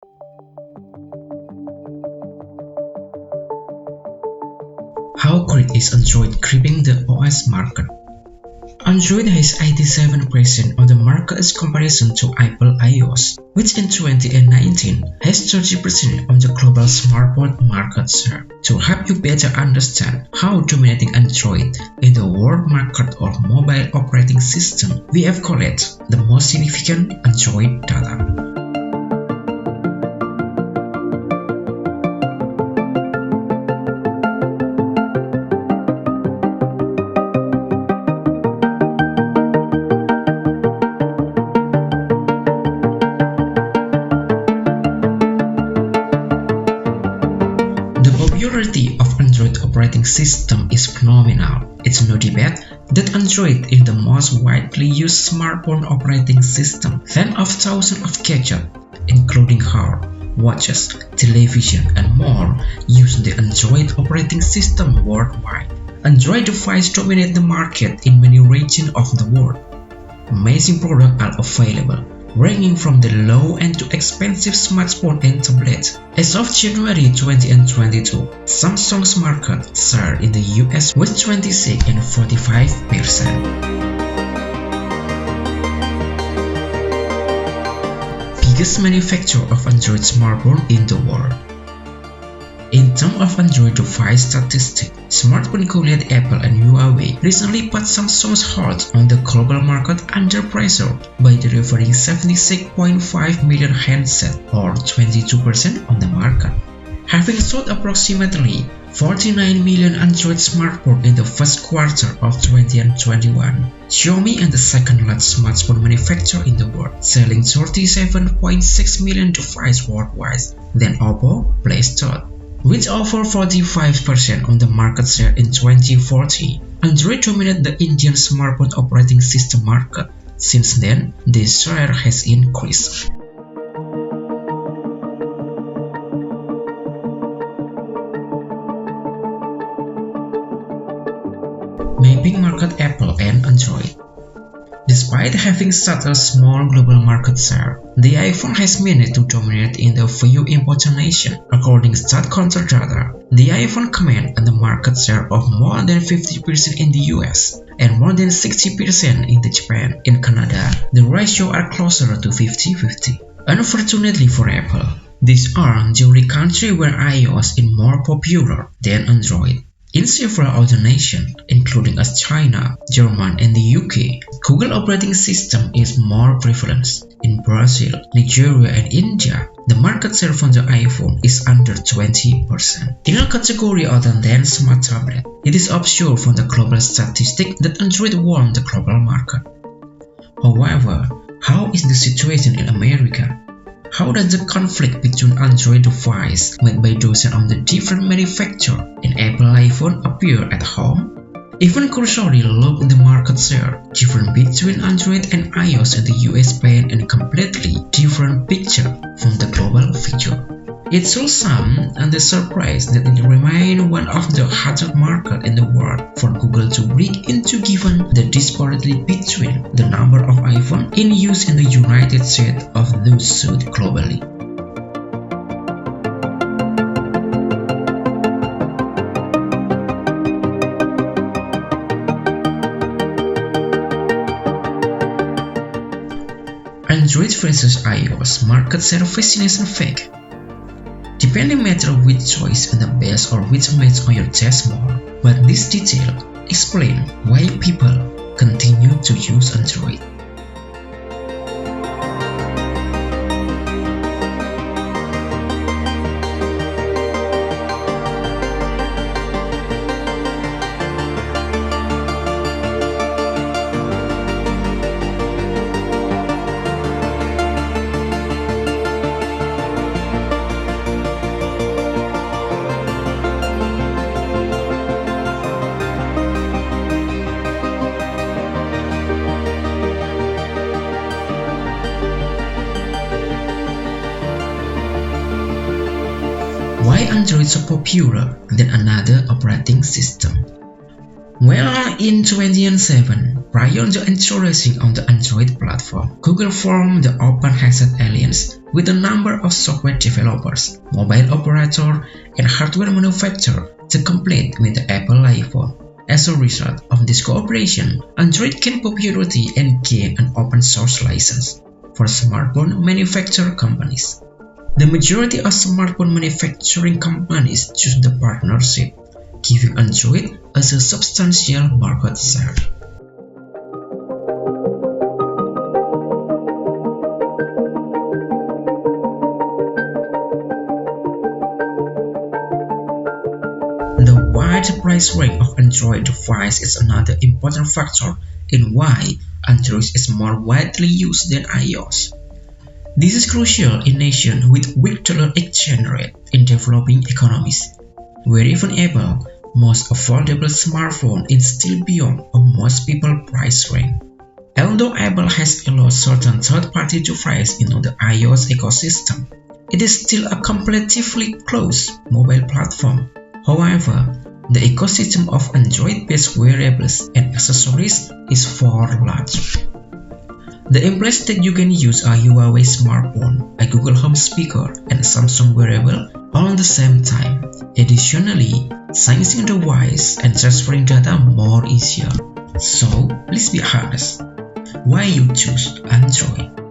How great is Android gripping the OS market? Android has 87% of the market as comparison to Apple iOS, which in 2019 has 30% of the global smartphone market share. To help you better understand how dominating Android in the world market of mobile operating system, we have collected the most significant Android data. The popularity of Android operating system is phenomenal. It's no debate that Android is the most widely used smartphone operating system. Tens of thousands of gadgets, including cars, watches, television, and more, use the Android operating system worldwide. Android devices dominate the market in many regions of the world. Amazing products are available, ranging from the low-end to expensive smartphones and tablets. As of January 2022, Samsung's market share in the US was 26 and 45%. Biggest manufacturer of Android smartphone in the world. In terms of Android device statistics, smartphone giant Apple and Huawei recently put Samsung's heart on the global market under pressure by delivering 76.5 million handsets, or 22% on the market. Having sold approximately 49 million Android smartphones in the first quarter of 2021, Xiaomi is the second largest smartphone manufacturer in the world, selling 37.6 million devices worldwide. Then Oppo placed third, with over 45% of the market share in 2014. Android dominated the Indian smartphone operating system market. Since then, this share has increased. Mapping market Apple and Android. Despite having such a small global market share, the iPhone has managed to dominate in a few important nations. According to StatCounter data, the iPhone commands a market share of more than 50% in the US and more than 60% in Japan. In Canada, the ratio are closer to 50-50. Unfortunately for Apple, these are the only countries where iOS is more popular than Android. In several other nations, including as China, Germany, and the UK, Google operating system is more prevalent. In Brazil, Nigeria, and India, the market share for the iPhone is under 20%. In a category other than smart tablet, it is obscured from the global statistic that Android won the global market. However, how is the situation in America? How does the conflict between Android devices made by dozens of the different manufacturers and Apple iPhone appear at home? Even cursory look at the market share, difference between Android and iOS in the US paint a completely different picture from the global figure. It shows some and the surprise that it remains one of the hardest markets in the world for Google to break into given the disparity between the number of iPhones in use in the United States of those sold globally. Android versus iOS market share fascination fact. Depending matter which choice and the best or which match on your taste more, but this detail explain why people continue to use Android. Why Android so popular than another operating system? Well, in 2007, prior to introducing on the Android platform, Google formed the Open Headset Alliance with a number of software developers, mobile operators, and hardware manufacturers to compete with the Apple iPhone. As a result of this cooperation, Android gained popularity and gained an open source license for smartphone manufacturer companies. The majority of smartphone manufacturing companies choose the partnership, giving Android a substantial market share. The wide price range of Android devices is another important factor in why Android is more widely used than iOS. This is crucial in nations with weak dollar exchange rate in developing economies, where even Apple, most affordable smartphone, is still beyond most people's price range. Although Apple has allowed certain third-party devices into the iOS ecosystem, it is still a comparatively closed mobile platform. However, the ecosystem of Android-based wearables and accessories is far larger. The implies that you can use a Huawei smartphone, a Google Home speaker, and a Samsung wearable all at the same time. Additionally, syncing the device and transferring data more easier. So, let's be honest, why you choose Android?